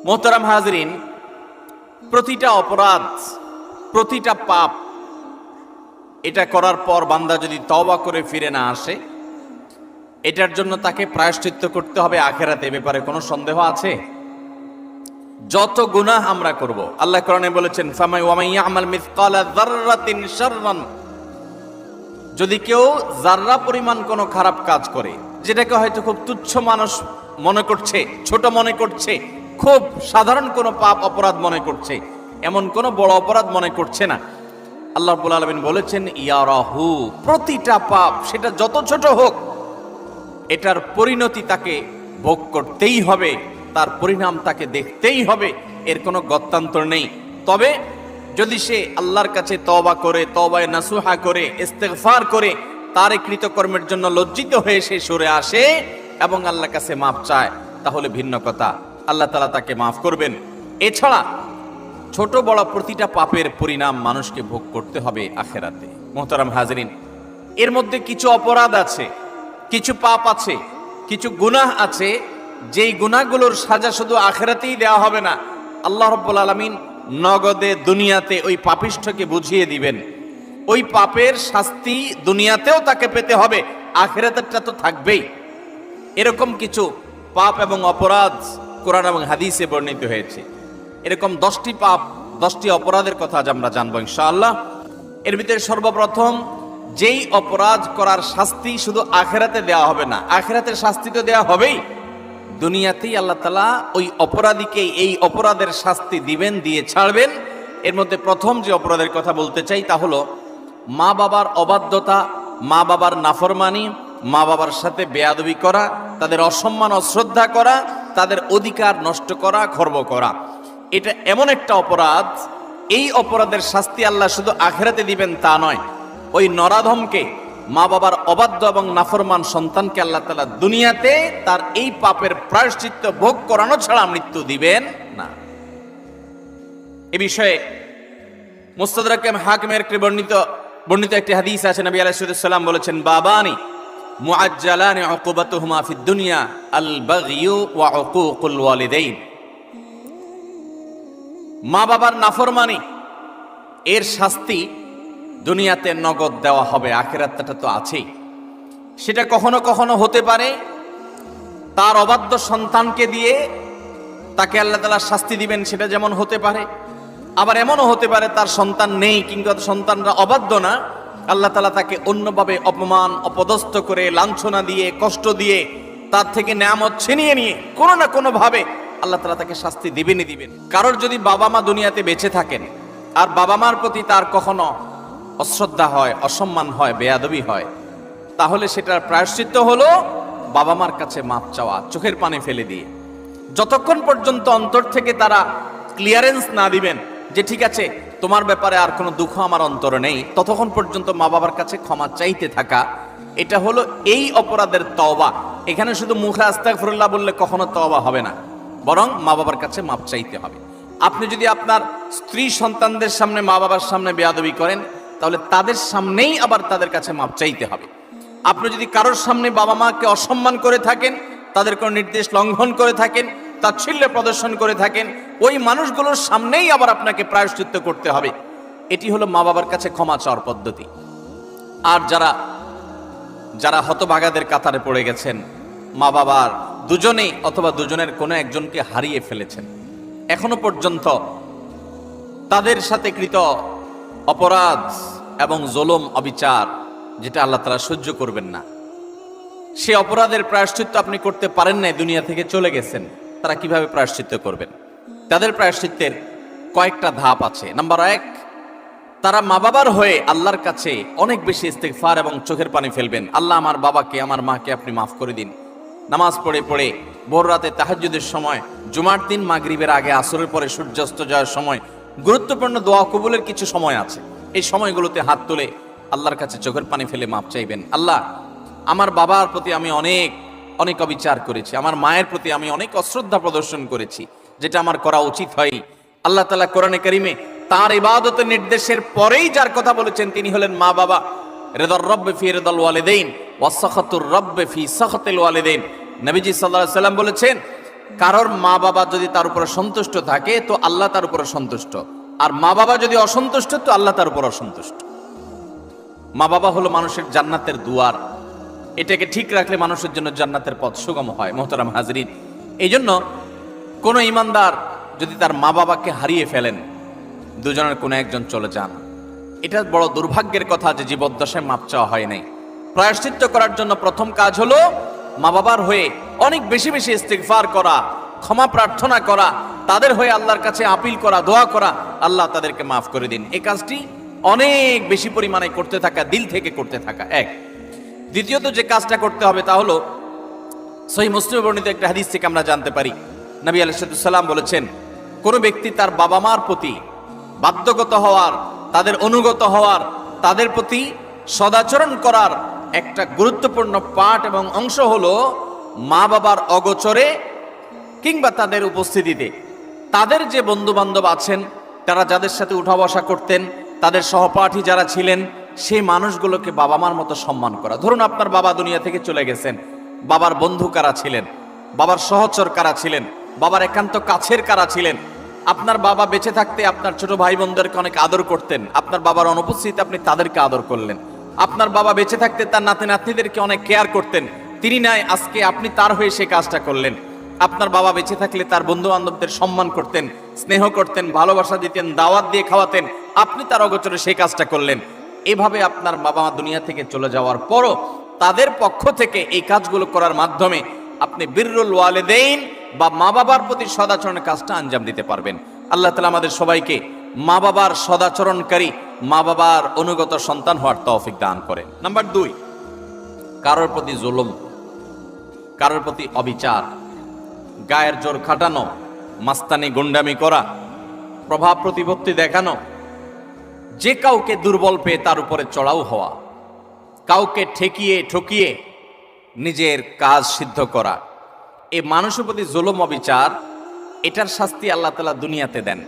মোহতারাম হাজরিন, প্রতিটা অপরাধ, প্রতিটা পাপ, এটা করার পর বান্দা যদি তওবা করে ফিরে না আসে, এটার জন্য তাকে প্রায়শ্চিত্ত করতে হবে আখিরাতে। এ ব্যাপারে কোনো সন্দেহ আছে? যত গুনাহ আমরা করব, আল্লাহ কোরআনে বলেছেন ফামাই ওয়ামাই ইয়ামাল মিসকালা যাররাতিন শাররান, যদি কেউ যাররা পরিমাণ কোনো খারাপ কাজ করে, যেটাকে হয়তো খুব তুচ্ছ মানুষ মনে করছে, ছোট মনে করছে, খুব সাধারণ কোনো পাপ অপরাধ মনে করছে, এমন কোনো বড় অপরাধ মনে করছে না, আল্লাহ রাব্বুল আলামিন বলেছেন ইয়ারাহু, প্রতিটা পাপ সেটা যত ছোট হোক, এটার পরিণতি তাকে ভোগ করতেই হবে, তার পরিণাম তাকে দেখতেই হবে, এর কোনো গত্যান্তর নেই। তবে যদি সে আল্লাহর কাছে তওবা করে, তওবায়ে নাসুহা করে, ইস্তেগফার করে, তার এই কৃতকর্মের জন্য লজ্জিত হয়ে সে সরে আসে এবং আল্লাহর কাছে মাফ চায়, তাহলে ভিন্ন কথা, আল্লাহ তাআলা তাকে মাফ করবেন। এছাড়া ছোট বড় প্রতিটা পাপের পরিণাম মানুষকে ভোগ করতে হবে আখিরাতে। মুহতারাম হাজরিন, এর মধ্যে কিছু অপরাধ আছে, কিছু পাপ আছে, কিছু গুনাহ আছে, যেই গুনাহগুলোর সাজা শুধু আখিরাতেই দেওয়া হবে না, আল্লাহ রাব্বুল আলামিন নগদে দুনিয়াতে ওই পাপিষ্ঠকে বুঝিয়ে দিবেন। ওই পাপের শাস্তি দুনিয়াতেও তাকে পেতে হবে, আখিরাতেরটা তো থাকবেই। এরকম কিছু পাপ এবং অপরাধ কোরআন এবং হাদিসে বর্ণিত হয়েছে। এরকম 10টি পাপ, 10টি অপরাধের কথা আজ আমরা জানবো ইনশাআল্লাহ। এর ভিতরে সর্বপ্রথম, যেই অপরাধ করার শাস্তি শুধু আখিরাতে দেওয়া হবে না, আখিরাতের শাস্তি তো দেওয়া হবেই, দুনিয়াতেই আল্লাহ তাআলা ওই অপরাধীকে এই অপরাধের শাস্তি দিবেন, দিয়ে ছাড়বেন। এর মধ্যে প্রথম যে অপরাধের কথা বলতে চাই তা হলো মা বাবার অবাধ্যতা, মা বাবার নাফরমানি, মা বাবার সাথে বেয়াদবি করা, তাদের অসম্মান অশ্রদ্ধা করা, তাদের অধিকার নষ্ট করা, খর্ব করা। এটা এমন একটা অপরাধ, এই অপরাধের শাস্তি আল্লাহ শুধু আখিরাতে দিবেন তা নয়, ওই নরাধমকে, মা বাবার অবাধ্য এবং নাফরমান সন্তানকে আল্লাহ তাআলা দুনিয়াতে তার এই পাপের প্রায়শ্চিত্ত ভোগ করানো ছাড়া মৃত্যু দিবেন না। এ বিষয়ে মুস্তাদরাক হাকিমের বর্ণিত একটি হাদিস আছে। নবী আলাইহিস সালাম বলেছেন, বাবানি মুআজ্জালানি উকুবাতুহুমা ফিদ দুনিয়া আল বাগয়ু ওয়া উকুকুল ওয়ালিদাইন। মা বাবার নাফরমানি এর শাস্তি দুনিয়াতে নগদ দেওয়া হবে, আখিরাতটা তো আছেই। সেটা কখনো কখনো হতে পারে তার অবাধ্য সন্তানকে দিয়ে তাকে আল্লাহ তাআলা শাস্তি দিবেন, সেটা যেমন হতে পারে। আবার এমনও হতে পারে তার সন্তান নেই, কিন্তু সন্তানরা অবাধ্য না, আল্লাহ তাআলা তাকে অন্যভাবে অপমান অপদস্থ করে, লাঞ্ছনা দিয়ে, কষ্ট দিয়ে, তার থেকে নেয়ামত ছিনিয়ে নিয়ে কোনো না কোনো ভাবে আল্লাহ তাআলা তাকে শাস্তি দিবেনই দিবেন। কারোর যদি বাবা মা দুনিয়াতে বেঁচে থাকেন আর বাবা মার প্রতি তার কখনো অশ্রদ্ধা হয়, অসম্মান হয়, বেয়াদবি হয়, তাহলে সেটার প্রায়শ্চিত্ত হলো বাবা মার কাছে মাপ চাওয়া, চোখের পানি ফেলে দিয়ে। যতক্ষণ পর্যন্ত অন্তর থেকে তারা ক্লিয়ারেন্স না দিবেন যে ঠিক আছে তোমার ব্যাপারে আর কোনো দুঃখ আমার অন্তরে নেই, ততক্ষণ পর্যন্ত মা বাবার কাছে ক্ষমা চাইতে থাকা, এটা হলো এই অপরাধের তওবা। এখানে শুধু মুখে আস্তাগফিরুল্লাহ বললে কখনো তওবা হবে না, বরং মা বাবার কাছে মাপ চাইতে হবে। আপনি যদি আপনার স্ত্রী সন্তানদের সামনে, মা বাবার সামনে বেয়াদবি করেন, তাহলে তাদের সামনেই আবার তাদের কাছে মাপ চাইতে হবে। আপনি যদি কারোর সামনে বাবা মাকে অসম্মান করে থাকেন, তাদের কোনো নির্দেশ লঙ্ঘন করে থাকেন, তাচ্ছিল্য প্রদর্শন করে থাকেন, ওই মানুষগুলোর সামনেই আবার আপনাকে প্রায়শ্চিত্ত করতে হবে। এটি হলো মা বাবার কাছে ক্ষমা চাওয়ার পদ্ধতি। আর যারা হতভাগাদের কাতারে পড়ে গেছেন, মা বাবার দুজনেই অথবা দুজনের কোনো একজনকে হারিয়ে ফেলেছেন, এখনো পর্যন্ত তাদের সাথে কৃত অপরাধ এবং জুলুম, অবিচার, যেটা আল্লাহ তাআলা সহ্য করবেন না, সে অপরাধের প্রায়শ্চিত্ত আপনি করতে পারেন নাই, দুনিয়া থেকে চলে গেছেন, তারা কিভাবে প্রায়শ্চিত্ত করবেন? তাদের প্রায়শ্চিত্তের কয়েকটা ধাপ আছে। নাম্বার 1, তারা মা বাবার হয়ে আল্লাহর কাছে অনেক বেশি ইস্তেগফার এবং চোখের পানি ফেলবেন। আল্লাহ, আমার বাবাকে, আমার মাকে আপনি মাফ করে দিন। নামাজ পড়ে পড়ে ভোর রাতে তাহাজ্জুদের সময়, জুমার দিন মাগরিবের আগে, আসরের পরে সূর্যাস্ত যাওয়ার সময়, গুরুত্বপূর্ণ দোয়া কবুলের কিছু সময় আছে, এই সময়গুলোতে হাত তুলে আল্লাহর কাছে চোখের পানি ফেলে মাপ চাইবেন। আল্লাহ, আমার বাবার প্রতি আমি অনেক অনেক অবিচার করেছি, আমার মায়ের প্রতি আমি অনেক অশ্রদ্ধা প্রদর্শন করেছি, যেটা আমার করা উচিত হয়। আল্লাহ তাআলা কোরআনে কারিমে তার ইবাদতের নির্দেশের পরেই যার কথা বলেছেন তিনি হলেন মা বাবা। রিদার রব্বি ফি রিদাল ওয়ালিদাইন ওয়া সাখাতুর রব্বি ফি সাখাতিল ওয়ালিদাইন। নবীজি সাল্লাল্লাহু আলাইহি সাল্লাম বলেছেন, কারোর মা বাবা যদি তার উপরে সন্তুষ্ট থাকে তো আল্লাহ তার উপরে সন্তুষ্ট, আর মা বাবা যদি অসন্তুষ্ট তো আল্লাহ তার উপর অসন্তুষ্ট। মা বাবা হলো মানুষের জান্নাতের দুয়ার, এটাকে ঠিক রাখলে মানুষের জন্য জান্নাতের পথ সুগম হয়। মোহতারাম হাজরিন, এই জন্য কোনো ইমানদার যদি তার মা বাবাকে হারিয়ে ফেলেন, দুজনের কোনো একজন চলে যান, এটা বড় দুর্ভাগ্যের কথা যে জীবদ্দশায় মাপ চাওয়া হয় নাই। প্রায়শ্চিত্ত করার জন্য প্রথম কাজ হলো মা বাবার হয়ে অনেক বেশি বেশি ইস্তিগফার করা, ক্ষমা প্রার্থনা করা, তাদের হয়ে আল্লাহর কাছে আপিল করা, দোয়া করা, আল্লাহ তাদেরকে মাফ করে দিন। এই কাজটি অনেক বেশি পরিমাণে করতে থাকা, দিল থেকে করতে থাকা এক। দ্বিতীয়ত যে কাজটা করতে হবে তা হলো সহিহ মুসলিমে বর্ণিত একটা হাদিস থেকে আমরা জানতে পারি, নবী আলাইহিস সালাম বলেছেন, কোনো ব্যক্তি তার বাবা মার প্রতি বাধ্যগত হওয়ার, তাদের অনুগত হওয়ার, তাদের প্রতি সদাচরণ করার একটা গুরুত্বপূর্ণ পার্ট এবং অংশ হলো মা বাবার অগোচরে কিংবা তাদের উপস্থিতিতে তাদের যে বন্ধু বান্ধব আছেন, তারা যাদের সাথে উঠা বসা করতেন, তাদের সহপাঠী যারা ছিলেন, সেই মানুষগুলোকে বাবা মার মতো সম্মান করা। ধরুন আপনার বাবা দুনিয়া থেকে চলে গেছেন, বাবার বন্ধু কারা ছিলেন, বাবার সহচর কারা ছিলেন, বাবার একান্ত কাছের কারা ছিলেন। আপনার বাবা বেঁচে থাকতে আপনার ছোট ভাই বোনদেরকে অনেক আদর করতেন, আপনার বাবার অনুপস্থিতিতে আপনি তাদেরকে আদর করলেন। আপনার বাবা বেঁচে থাকতে তার নাতি নাতনিদেরকে অনেক কেয়ার করতেন, তিনি নাই, আজকে আপনি তার হয়ে সেই কাজটা করলেন। আপনার বাবা বেঁচে থাকলে তার বন্ধু বান্ধবদের সম্মান করতেন, স্নেহ করতেন, ভালোবাসা দিতেন, দাওয়াত দিয়ে খাওয়াতেন, আপনি তার অগোচরে সেই কাজটা করলেন। এভাবে আপনার বাবা মা দুনিয়া থেকে চলে যাওয়ার পরও তাদের পক্ষ থেকে এই কাজগুলো করার মাধ্যমে আপনি বিররুল ওয়ালিদাইন বা মা বাবার প্রতি সদাচরণের কাজটা আঞ্জাম দিতে পারবেন। আল্লাহ তাআলা আমাদের সবাইকে মা বাবার সদাচরণকারী, মা বাবার অনুগত সন্তান হওয়ার তৌফিক দান করেন। নাম্বার 2, কারোর প্রতি জুলুম, কারোর প্রতি অবিচার, গায়ের জোর খাটানো, মাস্তানি গুন্ডামি করা, প্রভাব প্রতিপত্তি দেখানো, যে কাউকে দুর্বল পেয়ে তার উপরে চড়াও হওয়া, কাউকে ঠকিয়ে নিজের কাজ সিদ্ধ করা, এই মানুষের প্রতি জুলুম অবিচার, এটার শাস্তি আল্লাহ তাআলা দুনিয়াতে দেন।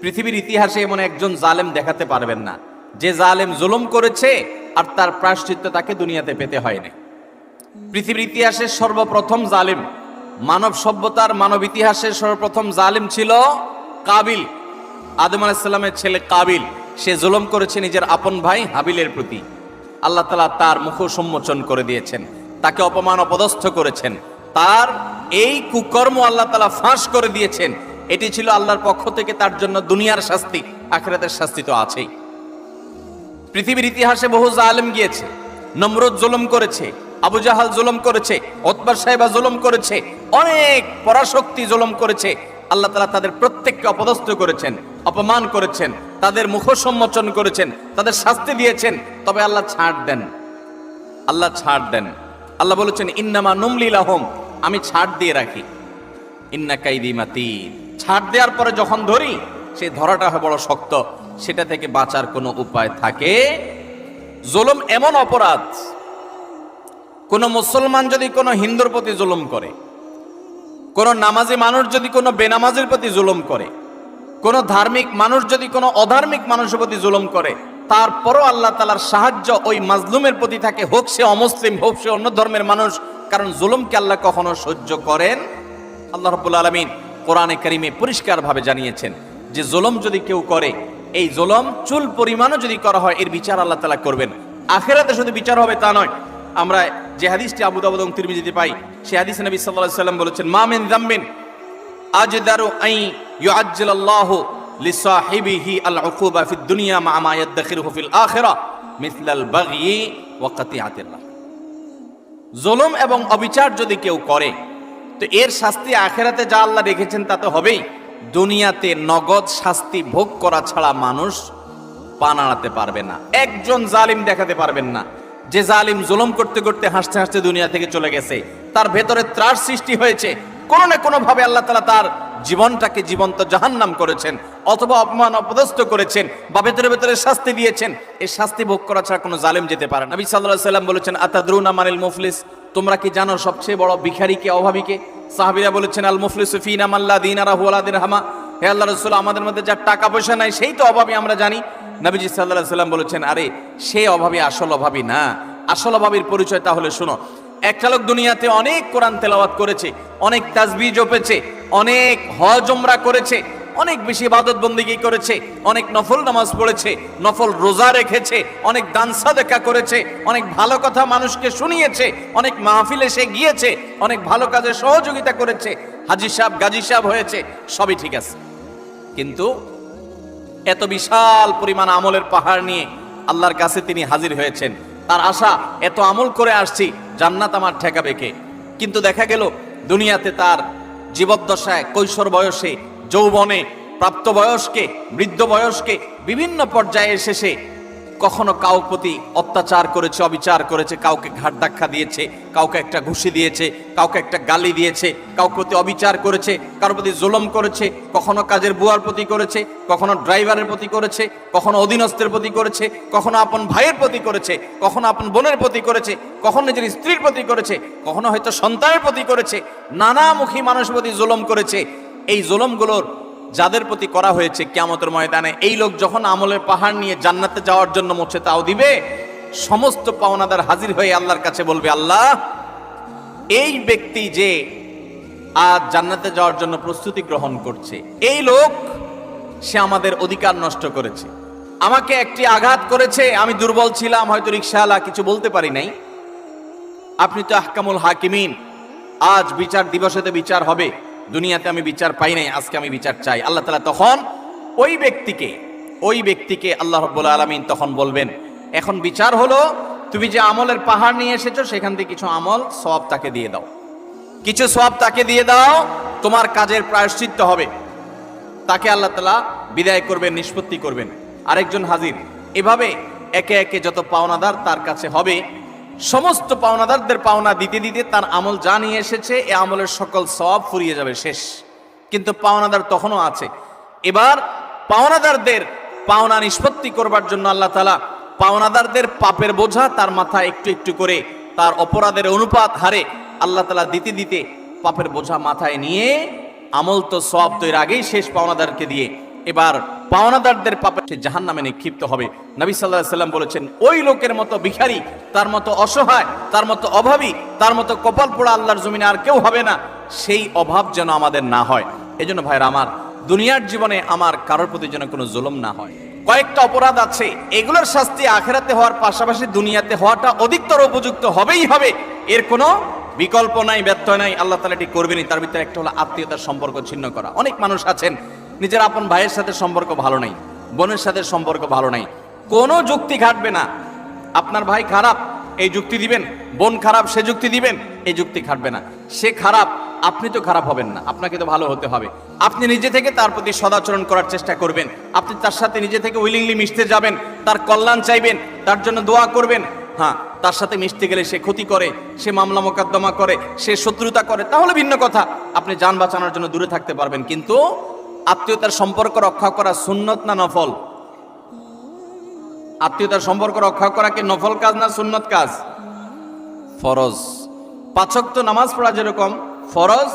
পৃথিবীর ইতিহাসে এমন একজন জালেম দেখাতে পারবেন না যে জালেম জুলুম করেছে আর তার প্রায়শ্চিত্ত তাকে দুনিয়াতে পেতে হয়নি। পৃথিবীর ইতিহাসের সর্বপ্রথম জালিম, মানব সভ্যতার মানব ইতিহাসের সর্বপ্রথম জালিম ছিল কাবিল, আদম আলাইহিস সালামের ছেলে কাবিল। সে জুলুম করেছে নিজের আপন ভাই হাবিলের প্রতি। আল্লাহ তাআলা তার মুখ সম্মোচন করে দিয়েছেন, তাকে অপমান অপদস্থ করেছেন, তার এই কুকর্ম আল্লাহ তাআলা ফাঁস করে দিয়েছেন। এটি ছিল আল্লাহর পক্ষ থেকে তার জন্য দুনিয়ার শাস্তি, আখিরাতের শাস্তি তো আছেই। পৃথিবীর ইতিহাসে বহু জালেম গিয়েছে, নমরুদ জুলুম করেছে, আবু জাহাল জুলুম করেছে, উতবা সাহেবা জুলুম করেছে, অনেক পরাশক্তি জুলুম করেছে। আল্লাহ তাআলা তাদের প্রত্যেককে অপদস্থ করেছেন, অপমান করেছেন, তাদের মুখ সম্মোচন করেছেন, তাদের শাস্তি দিয়েছেন। তবে আল্লাহ ছাড় দেন, আল্লাহ ছাড় দেন। আল্লাহ বলেছেন ইন্নামা নুমলি লাহুম, আমি ছাড় দিয়ে রাখি, ইন্না কাইদি মাতিন। ছাড় দেওয়ার পরে যখন ধরি, সেই ধরাটা হয় বড় শক্ত, সেটা থেকে বাঁচার কোনো উপায় থাকে? জুলুম এমন অপরাধ, কোন মুসলমান যদি কোনো হিন্দুর প্রতি জুলুম করে, কোন নামাজি মানুষ যদি কোনো বেনামাজির প্রতি জুলুম করে, কোন ধার্মিক মানুষ যদি কোনো অধার্মিক মানুষের প্রতি জুলুম করে, তারপরও আল্লাহ তাআলার সাহায্য ওই মাজলুমের প্রতি থাকে, হোক সে অমুসলিম, হোক সে অন্য ধর্মের মানুষ। কারণ জুলুমকে আল্লাহ কখনো সহ্য করেন। আল্লাহ রাব্বুল আলামিন কোরআনে কারিমে পরিষ্কারভাবে জানিয়েছেন যে জুলুম যদি কেউ করে, এই জুলুম চুল পরিমাণও যদি করা হয়, এর বিচার আল্লাহ তাআলা করবেন। আখিরাতে শুধু বিচার হবে তা নয়। আমরা যে হাদিসটি আবু দাউদ এবং তিরমিজিতে পাই, সেই হাদিসে নবী সাল্লাল্লাহু আলাইহি ওয়াসাল্লাম বলেছেন, মা মিন যামবিন আজদারু আই ইউআজ্জিলাল্লাহু লিসাহিবিহি আল উকুবা ফিদ দুনিয়া মা মা ইয়াদখিরুহু ফিল আখিরাহ মিসলাল বাগয়ি ওয়া কাতিআতির রাহম। জুলুম এবং অবিচার যদি কেউ করে, তো এর শাস্তি আখিরাতে যা আল্লাহ রেখেছেন তা তো হবেই, দুনিয়াতে নগদ শাস্তি ভোগ করা ছাড়া মানুষ পা নাড়াতে পারবে না। একজন জালিম দেখাতে পারবেন না যে জালিম জুলুম করতে করতে হাসতে হাসতে দুনিয়া থেকে চলে গেছে, তার ভেতরে ত্রাস সৃষ্টি হয়েছে, কোনো না কোনো ভাবে আল্লাহ তাআলা তার জীবনটাকে জীবন্ত জাহান্নাম করেছেন, অথবা অপমান অপদস্থ করেছেন, বা ভেতরে ভেতরে শাস্তি দিয়েছেন। এই শাস্তি ভোগ করা ছাড়া কোনো জালিম যেতে পারে না। নবী সাল্লাল্লাহু আলাইহি ওয়াসাল্লাম বলেছেন, আতাদরুনা মানিল মুফলিস, তোমরা কি জানো সবচেয়ে বড় ভিখারি কে, অভাবী কে? সাহাবীরা বলেছেন, আল মুফলিসু ফিনা মান লা দিনারা ওয়ালা দিরহামা। হে আল্লাহর রাসূল, আমাদের মধ্যে যার টাকা পয়সা নাই সেই তো অভাবী, আমরা জানি। নবীজি সাল্লাল্লাহু আলাইহি ওয়াসাল্লাম বলেছেন, আরে সে অভাবী আসল অভাবী না, আসল অভাবীর পরিচয় তাহলে শোনো। একটা লোক দুনিয়াতে অনেক কোরআন তেলাওয়াত করেছে, অনেক তাসবিহ জপেছে, অনেক হজ উমরা করেছে, অনেক বেশি ইবাদত বন্দেগী করেছে, অনেক নফল নামাজ পড়েছে, নফল রোজা রেখেছে, অনেক দান সাদেকা করেছে, অনেক ভালো কথা মানুষকে শুনিয়েছে, অনেক মাহফিলে সে গিয়েছে, অনেক ভালো কাজে সহযোগিতা করেছে, হাজী সাহেব গাজী সাহেব হয়েছে, সবই ঠিক আছে। কিন্তু এত বিশাল পরিমাণ আমলের পাহাড় নিয়ে আল্লাহর কাছে তিনি হাজির হয়েছেন। তার আশা, এত আমল করে আসছি, জান্নাত আমার ঠেকাবে কে? কিন্তু দেখা গেল দুনিয়াতে তার জীবদ্দশায়, কৈশোর বয়সে, যৌবনে, প্রাপ্তবয়স্কে, বৃদ্ধ বয়স্কে, বিভিন্ন পর্যায়ে এসে কখনো কাউ প্রতি অত্যাচার করেছে, অবিচার করেছে, কাউকে ঘাট ধাক্কা দিয়েছে, কাউকে একটা ঘুষি দিয়েছে, কাউকে একটা গালি দিয়েছে, কাউ প্রতি অবিচার করেছে, কারোর প্রতি জুলুম করেছে, কখনো কাজের বুয়ার প্রতি করেছে, কখনো ড্রাইভারের প্রতি করেছে, কখনো অধীনস্থের প্রতি করেছে, কখনো আপন ভাইয়ের প্রতি করেছে, কখনো আপন বোনের প্রতি করেছে, কখনো নিজের স্ত্রীর প্রতি করেছে, কখনো হয়তো সন্তানের প্রতি করেছে, নানামুখী মানুষের প্রতি জুলুম করেছে। এই জুলুমগুলোর যাদের প্রতি করা হয়েছে, কিয়ামতের ময়দানে এই লোক যখন আমলের পাহাড় নিয়ে জান্নাতে যাওয়ার জন্য মোছে তাও দিবে, সমস্ত পাওনাদার হাজির হয়ে আল্লাহর কাছে বলবে, আল্লাহ, এই ব্যক্তি যে আজ জান্নাতে যাওয়ার জন্য প্রস্তুতি গ্রহণ করছে, এই লোক সে আমাদের অধিকার নষ্ট করেছে, আমাকে একটি আঘাত করেছে, আমি দুর্বল ছিলাম, হয়তো রিকশাওয়ালা, কিছু বলতে পারি নাই। আপনি তো আহকামুল হাকিমিন, আজ বিচার দিবসেতে বিচার হবে, দুনিয়াতে আমি বিচার পাই নাই, আজকে আমি বিচার চাই। আল্লাহ তাআলা তখন ওই ব্যক্তিকে আল্লাহ রাব্বুল আলামিন তখন বলবেন, এখন বিচার হলো, তুমি যে আমলের পাহাড় নিয়ে এসেছো সেখান থেকে কিছু আমল সওয়াব তাকে দিয়ে দাও, কিছু সওয়াব তাকে দিয়ে দাও, তোমার কাজের প্রায়শ্চিত্ত হবে। তাকে আল্লাহ তাআলা বিদায় করবেন, নিষ্পত্তি করবেন। আরেকজন হাজির, এভাবে একে একে যত পাওনাদার তার কাছে হবে, সমস্ত পাওনাদারদের পাওনা দিতে দিতে তার আমল যা নিয়ে এসেছে এ আমলের সকল সওয়াব ফুরিয়ে যাবে, শেষ। কিন্তু পাওনাদার তখনও আছে। এবার পাওনাদারদের পাওনা নিষ্পত্তি করবার জন্য আল্লাহ তাআলা পাওনাদারদের পাপের বোঝা তার মাথায় একটু একটু করে, তার অপরাধের অনুপাত হারে আল্লাহ তাআলা দিতে দিতে পাপের বোঝা মাথায় নিয়ে, আমল তো সওয়াব তো এর আগেই শেষ পাওনাদারকে দিয়ে, এবার পাওনাদারদের পাপে সে জাহান্নামে নিক্ষিপ্ত হবে। নবী সাল্লাল্লাহু আলাইহি সাল্লাম বলেছেন, ওই লোকের মতো ভিখারি, তার মতো অসহায়, তার মতো অভাবী, তার মতো কপাল পোড়া আল্লাহর জমিনে আর কেউ হবে না। সেই অভাব যেন আমাদের না হয়। এজন্য ভাইরা আমার, দুনিয়ার জীবনে আমার কারোর প্রতি যেন কোনো জুলুম না হয়। কয়েকটা অপরাধ আছে, এগুলোর শাস্তি আখিরাতে হওয়ার পাশাপাশি দুনিয়াতে হওয়াটা অধিকতর উপযুক্ত হবেই হবে, এর কোনো বিকল্প নাই, ব্যর্থ নাই। আল্লাহ তাআলা এটি করবেনই। তার ভিতরে একটা হলো আত্মীয়তার সম্পর্ক ছিন্ন করা। অনেক মানুষ আছেন নিজের আপন ভাইয়ের সাথে সম্পর্ক ভালো নাই, বোনের সাথে সম্পর্ক ভালো নাই, কোনো যুক্তি খাটবে না। আপনার ভাই খারাপ, এই যুক্তি দিবেন, বোন খারাপ, সে যুক্তি দিবেন, এই যুক্তি খাটবে না। সে খারাপ, আপনি তো খারাপ হবেন না, আপনাকে তো ভালো হতে হবে। আপনি নিজে থেকে তার প্রতি সদাচরণ করার চেষ্টা করবেন, আপনি তার সাথে নিজে থেকে উইলিংলি মিশতে যাবেন, তার কল্যাণ চাইবেন, তার জন্য দোয়া করবেন। হ্যাঁ, তার সাথে মিশতে গেলে সে ক্ষতি করে, সে মামলা মোকদ্দমা করে, সে শত্রুতা করে, তাহলে ভিন্ন কথা, আপনি যান বাঁচানোর জন্য দূরে থাকতে পারবেন। কিন্তু আত্মীয়তার সম্পর্ক রক্ষা করা সুন্নত না নফল? আত্মীয়তার সম্পর্ক রক্ষা করা কি নফল কাজ না সুন্নত কাজ? ফরজ। 5 ওয়াক্ত নামাজ পড়া যেরকম ফরজ,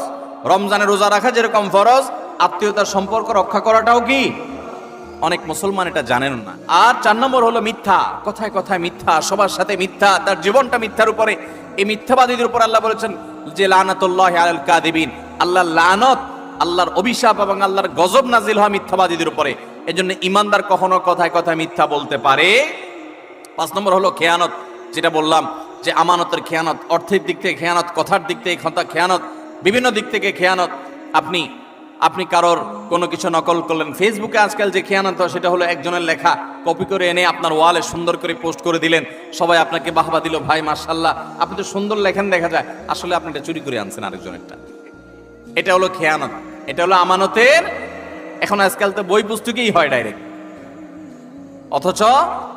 রমজানে রোজা রাখা যেরকম ফরজ, আত্মীয়তার সম্পর্ক রক্ষা করাটাও কি? অনেক মুসলমান এটা জানেন না। আর 4 নম্বর হলো মিথ্যা, কথায় কথায় মিথ্যা, সবার সাথে মিথ্যা, তার জীবনটা মিথ্যার উপরে। এই মিথ্যাবাদীদের উপর আল্লাহ বলেছেন যে লানাতুল্লাহি আলাল কাযিবিন, আল্লাহর লানত, আল্লাহর অভিশাপ এবং আল্লাহর গজব নাজিল হয় মিথ্যাবাদীদের উপরে। এজন্য ইমানদার কখনো কথায় কথায় মিথ্যা বলতে পারে। 5 নম্বর হলো খেয়ানত, যেটা বললাম যে আমানতের খেয়ানত, অর্থের দিক থেকে খেয়ানত, কথার দিক থেকে খেয়ানত, বিভিন্ন দিক থেকে খেয়ানত। আপনি কারোর কোনো কিছু নকল করলেন, ফেসবুকে আজকাল যে খেয়ানত হয় সেটা হলো একজনের লেখা কপি করে এনে আপনার ওয়ালে সুন্দর করে পোস্ট করে দিলেন, সবাই আপনাকে বাহবা দিল, ভাই মাশাআল্লাহ আপনি তো সুন্দর লেখেন, দেখা যায় আসলে আপনি এটা চুরি করে আনছেন আরেকজনেরটা। এটা হলো খেয়ানত, এটা হলো আমানতের। এখন আজকাল তো বই পুস্তকেই হয় ডাইরেক্ট, অথচ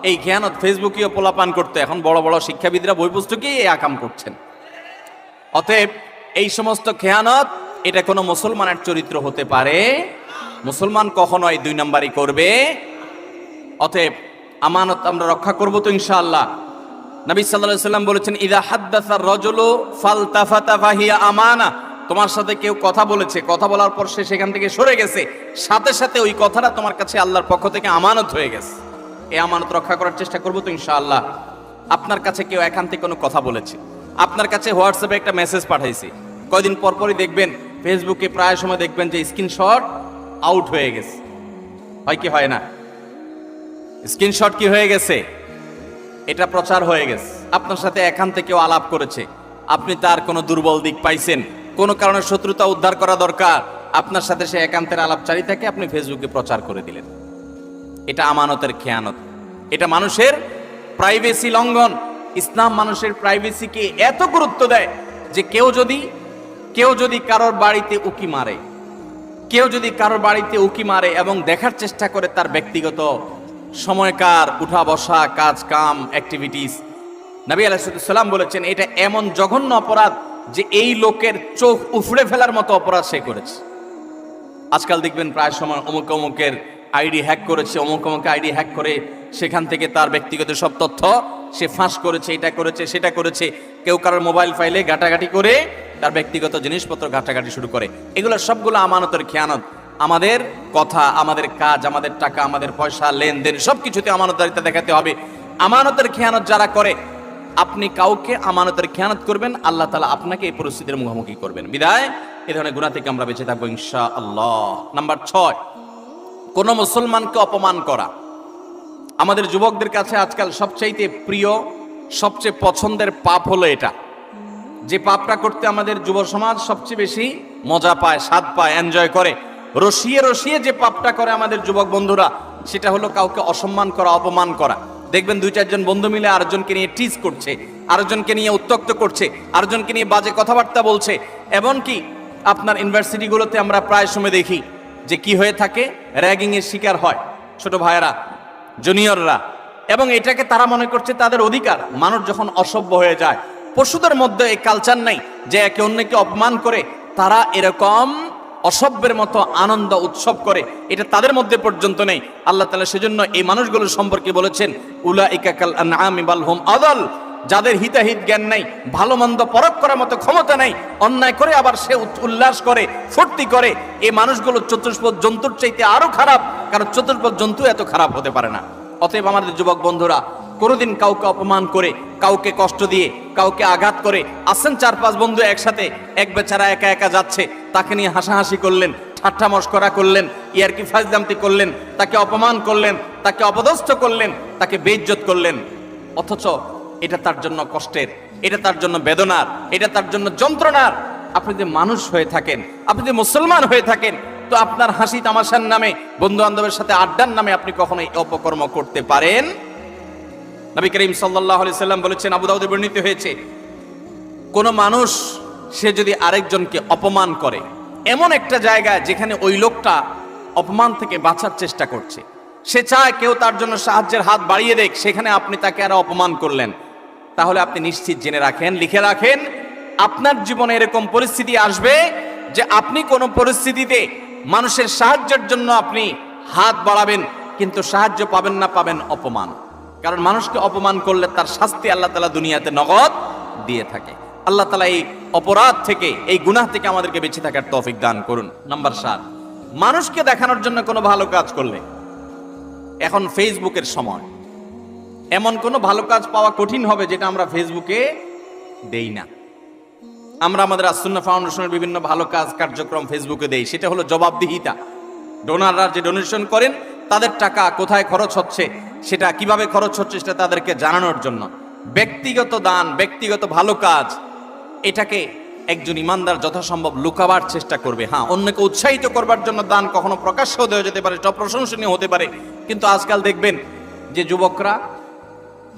এই খেয়ানত ফেসবুকেও পোলাপান করতে এখন বড় বড় শিক্ষাবিদরা বই পুস্তকেই এই আকাম করছেন। অতএব এই সমস্ত খেয়ানত, এটা কোনো মুসলমানের চরিত্র হতে পারে? মুসলমান কখনোই 2 নম্বরই করবে। অতএব আমানত আমরা রক্ষা করব তো ইনশাআল্লাহ। নবী সাল্লাল্লাহু আলাইহি ওয়াসাল্লাম বলেছেন, ইযা হাদ্দাসা আর-রাজুলু ফালতাফাতা ফাহিয়া আমানা। তোমার সাথে কেউ কথা বলেছে, কথা বলার পর সে সেখান থেকে সরে গেছে, সাথে সাথে ওই কথাটা তোমার কাছে আল্লাহর পক্ষ থেকে আমানত হয়ে গেছে। এই আমানত রক্ষা করার চেষ্টা করব তো ইনশাআল্লাহ। আপনার কাছে কেউ একান্তে কোনো কথা বলেছে, আপনার কাছে হোয়াটসঅ্যাপে একটা মেসেজ পাঠাইছি, কয়দিন পর পরই দেখবেন ফেসবুকে প্রায় সময় দেখবেন যে স্ক্রিনশট আউট হয়ে গেছে, হয় কি হয় না? স্ক্রিনশট কি হয়ে গেছে? এটা প্রচার হয়ে গেছে। আপনার সাথে একান্তে কেউ আলাপ করেছে, আপনি তার কোনো দুর্বল দিক পাইছেন, কোনো কারণে শত্রুতা উদ্ধার করা দরকার, আপনার সাথে সে একান্তের আলাপচারিতাকে আপনি ফেসবুকে প্রচার করে দিলেন। এটা আমানতের খেয়ানত, এটা মানুষের প্রাইভেসি লঙ্ঘন। ইসলাম মানুষের প্রাইভেসিকে এত গুরুত্ব দেয় যে কেউ যদি কারোর বাড়িতে উকি মারে, এবং দেখার চেষ্টা করে তার ব্যক্তিগত সময়কার উঠা বসা, কাজ কাম, অ্যাক্টিভিটিস, নবী আলাইহিস সালাম বলেছেন এটা এমন জঘন্য অপরাধ যে এই লোকের চোখ উফড়ে ফেলার মতো অপরাধ সে করেছে। আজকাল দেখবেন প্রায় সময় অমুক অমুকের আইডি হ্যাক করেছে, অমুক আইডি হ্যাক করে সেখান থেকে তার ব্যক্তিগত সব তথ্য সে ফাঁস করেছে, এটা করেছে সেটা করেছে। কেউ কারোর মোবাইল ফাইলে ঘাটাঘাটি করে তার ব্যক্তিগত জিনিসপত্র ঘাটাঘাটি শুরু করে। এগুলো সবগুলো আমানতের খেয়ানত। আমাদের কথা, আমাদের কাজ, আমাদের টাকা, আমাদের পয়সা, লেনদেন সবকিছুতে আমানতদারিতা দেখাতে হবে। আমানতের খেয়ানত যারা করে, আপনি কাউকে আমানতের খেয়ানত করবেন, আল্লাহ তাআলা আপনাকে এই পরিস্থিতির মুখোমুখি করবেন। বিদায় এই ধরনের গুনাহ থেকে আমরা বেঁচে থাকবো ইনশাআল্লাহ। নাম্বার 6, কোন মুসলমানকে অপমান করা। আমাদের যুবকদের কাছে আজকাল সবচাইতে প্রিয়, সবচেয়ে পছন্দের পাপ হলো এটা, যে পাপটা করতে আমাদের যুব সমাজ সবচেয়ে বেশি মজা পায়, স্বাদ পায়, এনজয় করে। রসিয়ে রসিয়ে যে পাপটা করে আমাদের যুবক বন্ধুরা, সেটা হলো কাউকে অসম্মান করা, অপমান করা। দেখবেন 2-4 জন বন্ধু মিলে আরেকজনকে নিয়ে টিজ করছে, আরেকজনকে নিয়ে উত্ত্যক্ত করছে, আরেকজনকে নিয়ে বাজে কথাবার্তা বলছে। এমনকি আপনার ইউনিভার্সিটিগুলোতে আমরা প্রায় সময় দেখি যে কি হয়ে থাকে, র্যাগিং এর শিকার হয় ছোট ভাইয়েরা, জুনিয়ররা, এবং এটাকে তারা মনে করছে তাদের অধিকার। মানুষ যখন অসভ্য হয়ে যায়, পশুদের মধ্যে এই কালচার নাই যে একে অন্যকে অপমান করে তারা এরকম অসভ্যের মতো আনন্দ উৎসব করে, এটা তাদের মধ্যে পর্যন্ত নেই। আল্লাহ তাআলা সেজন্য এই মানুষগুলোর সম্পর্কে বলেছেন উলাইকা কাল আনআমি বাল হুম আদাল, যাদের হিতাহিত জ্ঞান নাই, ভালো মন্দ পরখ করার মতো ক্ষমতা নাই, অন্যায় করে আবার সে উল্লাস করে, ফুর্তি করে, এই মানুষগুলো চতুষ্পদ জন্তুর চাইতে আরো খারাপ, কারণ চতুষ্পদ জন্তু এত খারাপ হতে পারে না। অতএব আমাদের যুবক বন্ধুরা, কোনোদিন কাউকে অপমান করে, কাউকে কষ্ট দিয়ে, কাউকে আঘাত করে, আসেন 4-5 বন্ধু একসাথে, এক বেচারা একা একা যাচ্ছে, তাকে নিয়ে হাসাহাসি করলেন, ঠাট্টা মশকরা করলেন, ইয়ারকি ফাজলামতি করলেন, তাকে অপমান করলেন, তাকে অপদস্থ করলেন, তাকে বেইজ্জত করলেন, অথচ এটা তার জন্য কষ্টের, এটা তার জন্য বেদনার, এটা তার জন্য যন্ত্রণার। আপনি যদি মানুষ হয়ে থাকেন, আপনি যদি মুসলমান হয়ে থাকেন, তো আপনার হাসি তামাশার নামে, বন্ধু বান্ধবের সাথে আড্ডার নামে আপনি কখনোই অপকর্ম করতে পারেন। নবী করিম সাল্লাল্লাহু আলাইহি সাল্লাম বলেছেন, আবু দাউদে বর্ণিত হয়েছে, কোন মানুষ সে যদি আরেকজনকে অপমান করে এমন একটা জায়গায় যেখানে ওই লোকটা অপমান থেকে বাঁচার চেষ্টা করছে, সে চায় কেউ তার জন্য সাহায্যের হাত বাড়িয়ে দেখ, সেখানে আপনি তাকে আরো অপমান করলেন, তাহলে আপনি নিশ্চিত জেনে রাখেন, লিখে রাখেন, আপনার জীবনে এরকম পরিস্থিতি আসবে যে আপনি কোন পরিস্থিতিতে মানুষের সাহায্যের জন্য আপনি হাত বাড়াবেন, কিন্তু সাহায্য পাবেন না, পাবেন অপমান। কারণ মানুষকে অপমান করলে তার শাস্তি আল্লাহ তাআলা দুনিয়াতে নগদ দিয়ে থাকে। আল্লাহ তাআলা এই অপরাধ থেকে, এই গুনাহ থেকে আমাদেরকে বেঁচে থাকার তৌফিক দান করুন। নাম্বার 7, মানুষকে দেখানোর জন্য কোনো ভালো কাজ করলে, এখন ফেসবুকের সময়, এমন কোনো ভালো কাজ পাওয়া কঠিন হবে যেটা আমরা ফেসবুকে দেই না। আমরা আমাদের আস-সুন্নাহ ফাউন্ডেশনের বিভিন্ন ভালো কাজ কার্যক্রম ফেসবুকে দেই, সেটা হলো জবাবদিহিতা। ডোনাররা যে ডোনেশন করেন, তাদের টাকা কোথায় খরচ হচ্ছে, সেটা কিভাবে খরচ হচ্ছে, সেটা তাদেরকে জানানোর জন্য। ব্যক্তিগত দান, ব্যক্তিগত ভালো কাজ, এটাকে একজন ইমানদার যথাসম্ভব লুকাবার চেষ্টা করবে। হ্যাঁ, অন্যকে উৎসাহিত করবার জন্য দান কখনো প্রকাশ্যও দেওয়া যেতে পারে, সব প্রশংসনীয় হতে পারে। কিন্তু আজকাল দেখবেন যে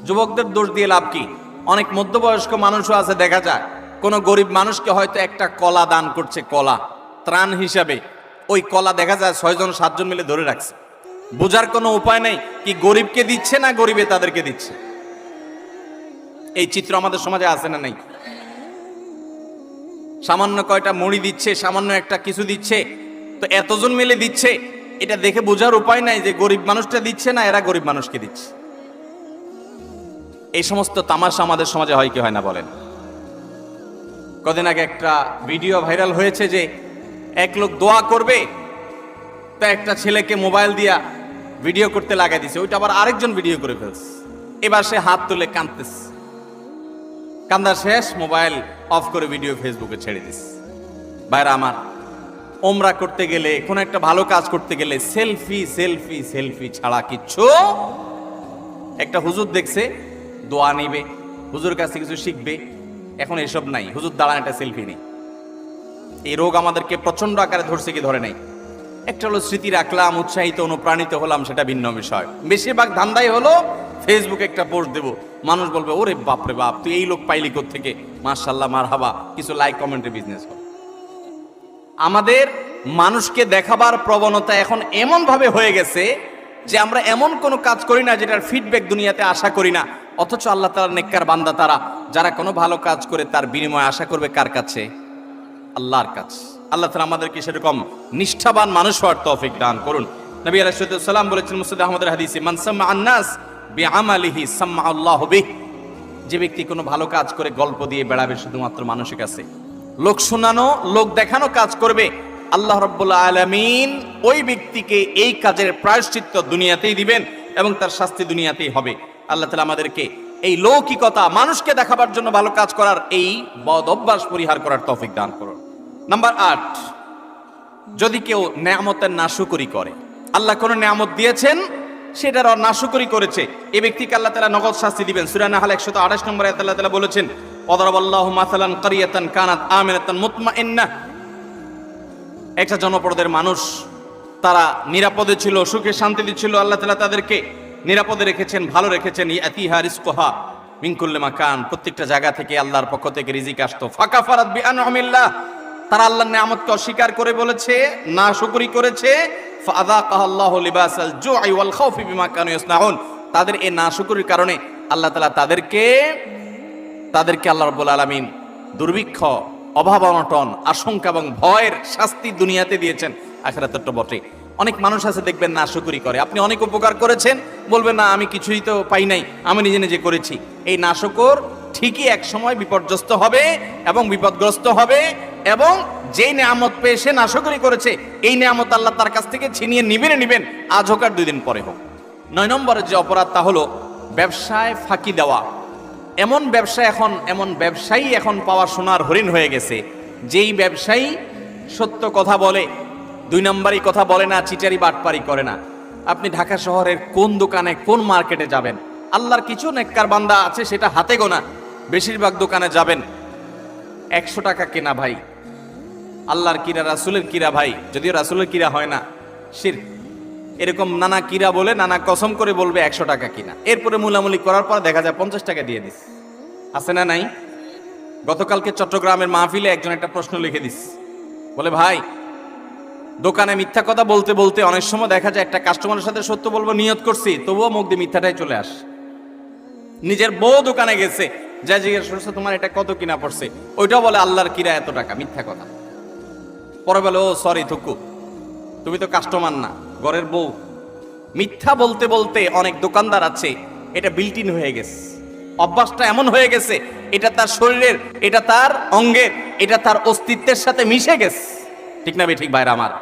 যুবকদের দোষ দিয়ে লাভ কি? অনেক মধ্যবয়স্ক মানুষও আছে, দেখা যায় কোনো গরিব মানুষকে হয়তো একটা কলা দান করছে, কলা ত্রাণ হিসাবে, ওই কলা দেখা যায় 6-7 মিলে ধরে রাখছে। বোঝার কোনো উপায় নেই কি গরিবকে দিচ্ছে না গরিবে তাদেরকে দিচ্ছে। এই চিত্র আমাদের সমাজে আছে না নাই? সামান্য কয়টা মুড়ি দিচ্ছে, সামান্য একটা কিছু দিচ্ছে, তো এতজন মিলে দিচ্ছে, এটা দেখে বোঝার উপায় নাই যে গরিব মানুষটা দিচ্ছে না এরা গরিব মানুষকে দিচ্ছে। এই সমস্ত তামাশা আমাদের সমাজে হয় কি হয় না বলেন? কদিন আগে একটা ভিডিও ভাইরাল হয়েছে যে এক লোক দোয়া করবে, তা একটা ছেলেকে মোবাইল দিয়া ভিডিও করতে লাগাই দিছে, ওইটা আবার আরেকজন ভিডিও করে ফেলছে, এবার সে হাত তুলে কাঁদতেছে। কান্দা শেষ, মোবাইল অফ করে ভিডিও ফেসবুকে ছেড়ে দিস। ভাইরা আমার, ওমরা করতে গেলে, কোন একটা ভালো কাজ করতে গেলে সেলফি সেলফি সেলফি ছাড়া কিচ্ছু। একটা হুজুর দেখছে দোয়া নিবে, হুজুর কাছে কিছু শিখবে, এখন এসব নাই। হুজুর দাঁড়ান, একটা সেলফি নেই। এই রোগ আমাদেরকে প্রচন্ড আকারে ধরছে কি ধরে নাই? একটা হলো স্মৃতি রাখলাম, উৎসাহিত অনুপ্রাণিত হলাম, সেটা ভিন্ন বিষয়। বেশিরভাগ ধান্দাই হলো ফেসবুকে একটা পোস্ট দেবো, মানুষ বলবে ওরে বাপরে বাপ, তুই এই লোক পাইলি কোত্থেকে, মাশাআল্লাহ মারহাবা, কিছু লাইক কমেন্টে বিজনেস হবে। আমাদের মানুষকে দেখাবার প্রবণতা এখন এমন ভাবে হয়ে গেছে যে আমরা এমন কোনো কাজ করি না যেটার ফিডব্যাক দুনিয়াতে আশা করি না, অথচ আল্লাহ তাআলার নেককার বান্দা তারা যারা কোনো ভালো কাজ করে তার বিনিময় আশা করবে কার কাছে? আল্লাহর কাছে। আল্লাহ তাআলা আমাদেরকে সেরকম নিষ্ঠাবান মানুষ হওয়ার তৌফিক দান করুন। নবী আলাইহিস সালাম বলেছেন মুসনাদ আহমদের হাদিসে, মান সাম্মা আন-নাস বিআমালিহি সাম্মা আল্লাহু বিহি। যে ব্যক্তি কোনো ভালো কাজ করে গল্প দিয়ে বেড়াবে শুধুমাত্র মানুষের কাছে, লোক শোনানো, লোক দেখানো কাজ করবে, আল্লাহ রাব্বুল আলামিন ওই ব্যক্তিকে এই কাজের প্রায়শ্চিত্ত দুনিয়াতেই দিবেন এবং তার শাস্তি দুনিয়াতেই হবে। আল্লাহ তাআলা আমাদেরকে এই লৌকিকতা, মানুষকে দেখাবার জন্য ভালো কাজ করার এই বদ অভ্যাস পরিহার করার তৌফিক দান করুন। নাম্বার 8, যদি কেউ নেয়ামতের নাশুকরি করে, আল্লাহ কোন নেয়ামত দিয়েছেন সেটার নাশুকরি করেছে, এই ব্যক্তিকে আল্লাহ তাআলা নগদ শাস্তি দিবেন। সূরা নাহল 128 নম্বরে আল্লাহ তাআলা বলেছেন, ওয়াদারাবাল্লাহু মাসালান কারিয়াতান কানাত আমিনাতান মুতমাইন্নাহ। একটা জনপদের মানুষ, তারা নিরাপদে ছিল, সুখে শান্তিতে ছিল, আল্লাহ তাআলা তাদেরকে নিরাপদে রেখেছেন, ভালো রেখেছেন। ইয়াতিহা রিজকুহা মিন কুল্লি মাকান, প্রত্যেকটা জায়গা থেকে আল্লাহর পক্ষ থেকে রিজিক আসতো। ফাকাফারাত বিআনআমিল্লাহ, তারা আল্লাহর নিয়ামতকে অস্বীকার করে বলেছে, নাশুকরি করেছে। ফাযাকাহাল্লাহু লিবাসাল জুই ওয়াল খাউফি বিমা কানু ইয়াসনাউন, তাদের এই নাশুকরির কারণে আল্লাহ তাআলা তাদেরকে আল্লাহ রাব্বুল আলামিন দুর্ভিক্ষ, অভাব অনটন, আশঙ্কা এবং ভয়ের শাস্তি দুনিয়াতে দিয়েছেন, আখিরাতে তো বটে। অনেক মানুষ আছে দেখবেন নাশুকরি করে, আপনি অনেক উপকার করেছেন, বলবেন না আমি কিছুই তো পাই নাই, আমি নিজে নিজে করেছি। এই নাশুকর ঠিকই এক সময় বিপর্যস্ত হবে এবং বিপদগ্রস্ত হবে, এবং যেই নিয়ামত পেয়ে সে নাশুকরি করেছে, এই নিয়ামত আল্লাহ তার কাছ থেকে ছিনিয়ে নিবেন, আজ হোক আর 2 দিন পরে হোক। 9 নম্বরের যে অপরাধ, তা হলো ব্যবসায় ফাঁকি দেওয়া। এমন ব্যবসায়ী এখন পাওয়া সোনার হরিণ হয়ে গেছে, যেই ব্যবসায়ী সত্য কথা বলে, 2 নম্বরই কথা বলে না, চিটারি বাটপারি করে না। আপনি ঢাকা শহরের কোন দোকানে, কোন মার্কেটে যাবেন, আল্লাহর কিছু নেককার বান্দা আছে সেটা হাতে গোনা, বেশিরভাগ দোকানে যাবেন 100 টাকা কেনা ভাই, আল্লাহর কিরা, রাসূলের কিরা ভাই, যদিও রাসূলের কিরা হয় না, শিরক, এরকম নানা কিরা বলে, নানা কসম করে বলবে 100 টাকা কিনা, এরপরে মুলামুলি করার পর দেখা যায় 50 টাকা দিয়ে দিস। আছে না নাই? গতকালকে চট্টগ্রামের মাহফিলে একজন একটা প্রশ্ন লিখে দিস, বলে ভাই, দোকানে মিথ্যা কথা বলতে বলতে অনেক সময় দেখা যায় একটা কাস্টমারের সাথে সত্য বলবো নিয়ত করছি, তবুও মুখ দিয়ে মিথ্যাটাই চলে আস। নিজের বউ দোকানে গেছে, যা জিজ্ঞেস করছে তোমার এটা কত কিনা পড়ছে, ওইটাও বলে আল্লাহর কিরা এত টাকা, মিথ্যা কথা। পরে বলে ও সরি থুকু, তুমি তো কাস্টমার না, ঘরের বউ। মিথ্যা বলতে বলতে অনেক দোকানদার আছে, এটা বিল্ট ইন হয়ে গেছে, অভ্যাসটা এমন হয়ে গেছে, এটা তার শরীরের, এটা তার অঙ্গের, এটা তার অস্তিত্বের সাথে মিশে গেছে। ঠিক না ঠিক ভাইরা আমার?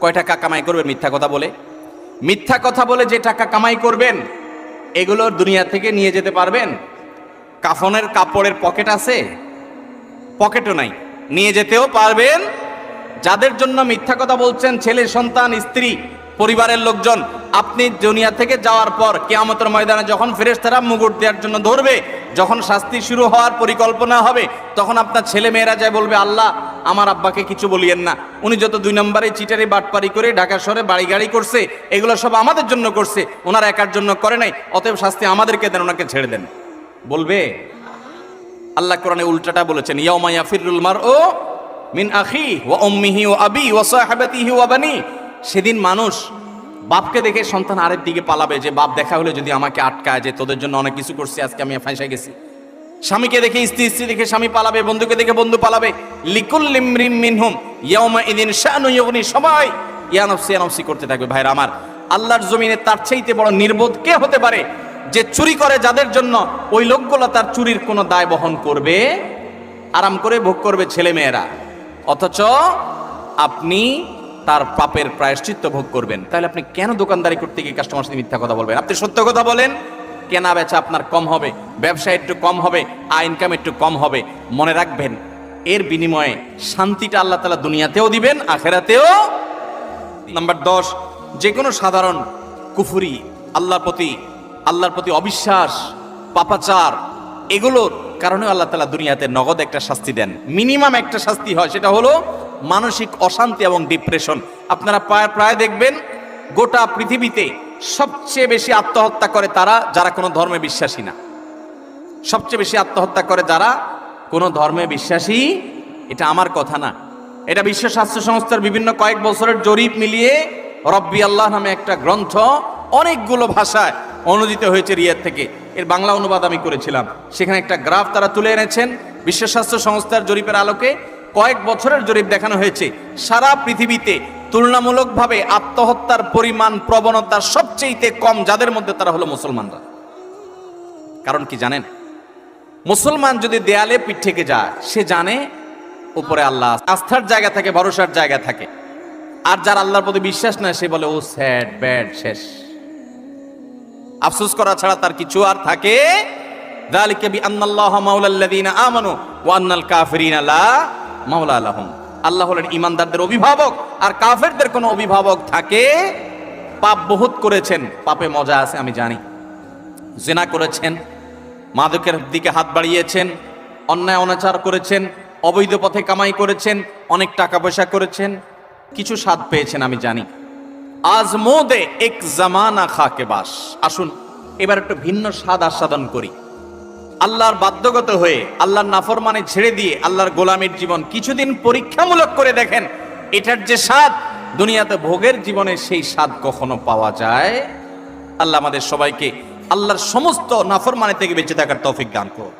কয় টাকা কামাই করবেন মিথ্যা কথা বলে? মিথ্যা কথা বলে যে টাকা কামাই করবেন, এগুলো দুনিয়া থেকে নিয়ে যেতে পারবেন? কাফনের কাপড়ের পকেট আছে? পকেটও নাই, নিয়ে যেতেও পারবেন? যাদের জন্য মিথ্যা কথা বলছেন, ছেলে সন্তান, স্ত্রী, পরিবারের লোকজন, আপনি দুনিয়া থেকে যাওয়ার পর কিয়ামতের ময়দানে যখন ফেরেশতারা মুগুর দেওয়ার জন্য ধরবে, যখন শাস্তি শুরু হওয়ার পরিকল্পনা হবে, তখন আপনার ছেলে মেয়েরা যায় বলবে, আল্লাহ আমার আব্বাকে কিছু বলিয়েন না, উনি যত 2 নম্বরে চিটারি বাটপারি করে ঢাকা শহরে বাড়ি গাড়ি করছে, এগুলো সব আমাদের জন্য করছে, ওনার একার জন্য করে নাই, অতএব শাস্তি আমাদেরকে দেন, ওনাকে ছেড়ে দেন, বলবে? আল্লাহ কোরআনে উল্টাটা বলেছেন, ইয়াউমা ইয়াফিরুল মারউ মিন আখি ওয়া উম্মিহি ওয়া আবি ওয়া সাহিবাতিহি ওয়া বানি। সেদিন মানুষ বাপকে দেখে সন্তান আরেক দিকে পালাবে, যে বাপ দেখা হলে যদি আমাকে আটকায়, যে তোদের জন্য অনেক কিছু করছি, আজকে আমি ফাঁসে গেছি। স্বামীকে দেখে স্ত্রী, স্ত্রী দেখে স্বামী পালাবে, বন্ধুকে দেখে বন্ধু পালাবে। লিকুল্লি ইমরিম মিনহুম ইয়াউমা ইদিন শানু ইউগনি, সবাই ইয়া নফসি করতে থাকবে। ভাইরা আমার, আল্লাহর জমিনে তার চাইতে বড় নির্বোধ কে হতে পারে, যে চুরি করে যাদের জন্য, ওই লোকগুলো তার চুরির কোনো দায় বহন করবে? আরাম করে ভোগ করবে ছেলে মেয়েরা, অথচ আপনি তার পাপের প্রায়শ্চিত্ত ভোগ করবেন। তাহলে আপনি কেন দোকানদারি করতে গিয়ে কাস্টমার সাথে মিথ্যা কথা বলবেন? আপনি সত্য কথা বলেন, কেনা বেচা আপনার কম হবে, ব্যবসা একটু কম হবে, আয় ইনকাম একটু কম হবে। মনে রাখবেন, এর বিনিময়ে শান্তিটা আল্লাহ তাআলা দুনিয়াতেও দিবেন, আখেরাতেও। নাম্বার 10, যে কোনো সাধারণ কুফরি, আল্লাহর প্রতি অবিশ্বাস, পাপাচার, এগুলোর কারণে আল্লাহ তাআলা দুনিয়াতে নগদ একটা শাস্তি দেন। মিনিমাম একটা শাস্তি হয়, সেটা হলো মানসিক অশান্তি এবং ডিপ্রেশন। আপনারা প্রায় দেখবেন গোটা পৃথিবীতে সবচেয়ে বেশি আত্মহত্যা করে তারা যারা কোনো ধর্মে বিশ্বাসী না। সবচেয়ে বেশি আত্মহত্যা করে যারা কোনো ধর্মে বিশ্বাসী। এটা আমার কথা না, এটা বিশ্ব স্বাস্থ্য সংস্থার বিভিন্ন কয়েক বছরের জরিপ মিলিয়ে রব্বি আল্লাহ নামে একটা গ্রন্থ অনেকগুলো ভাষায় অনুদিত হয়েছে রিয়াদ থেকে। এর বাংলা অনুবাদ আমি করেছিলাম। সেখানে একটা গ্রাফ তারা তুলে এনেছেন। বিশ্ব স্বাস্থ্য সংস্থার জরিপের আলোকে কয়েক বছরের জরিপ দেখানো হয়েছে, সারা পৃথিবীতে তুলনামূলকভাবে আত্মহত্যার পরিমাণ, প্রবণতা সবচেয়ে কম যাদের মধ্যে, তারা হলো মুসলমানরা। কারণ কি জানেন? মুসলমান যদি দেয়ালে পিঠ থেকে যায়, সে জানে উপরে আল্লাহ, আস্থার জায়গা থাকে, ভরসার জায়গা থাকে। আর যার আল্লাহর প্রতি বিশ্বাস নাই, সে বলে ও স্যাড, ব্যাড, শেষ। আফসোস করা ছাড়া তার কিছু আর থাকে। যালিকা বিআন্নাল্লাহা মাওলাল্লাযীনা আমানু ওয়া আন্নাল কাফিরিনা লা মাওলা লাহুম। আল্লাহ হলেন ঈমানদারদের অভিভাবক, আর কাফেরদের কোনো অভিভাবক থাকে? পাপ বহুত করেছেন, পাপে মজা আছে আমি জানি। জিনা করেছেন, মাদকের দিকে হাত বাড়িয়েছেন, অন্যায় অনাচার করেছেন, অবৈধ পথে কামাই করেছেন, অনেক টাকা পয়সা করেছেন, কিছু স্বাদ পেয়েছেন আমি জানি। আজমোদে এক জামানা খাকে বাস। আসুন এবার একটু ভিন্ন স্বাদ আস্বাদন করি। আল্লাহর বাধ্যগত হয়ে, আল্লাহর নাফরমানি ছেড়ে দিয়ে আল্লাহর গোলামীর জীবন কিছুদিন পরীক্ষামূলক করে দেখেন। এটার যে স্বাদ দুনিয়াতে ভোগের জীবনে, সেই স্বাদ কখনো পাওয়া যায়? আল্লাহ আমাদের সবাইকে আল্লাহর সমস্ত নাফরমানি থেকে বেঁচে থাকার তৌফিক দান করুন।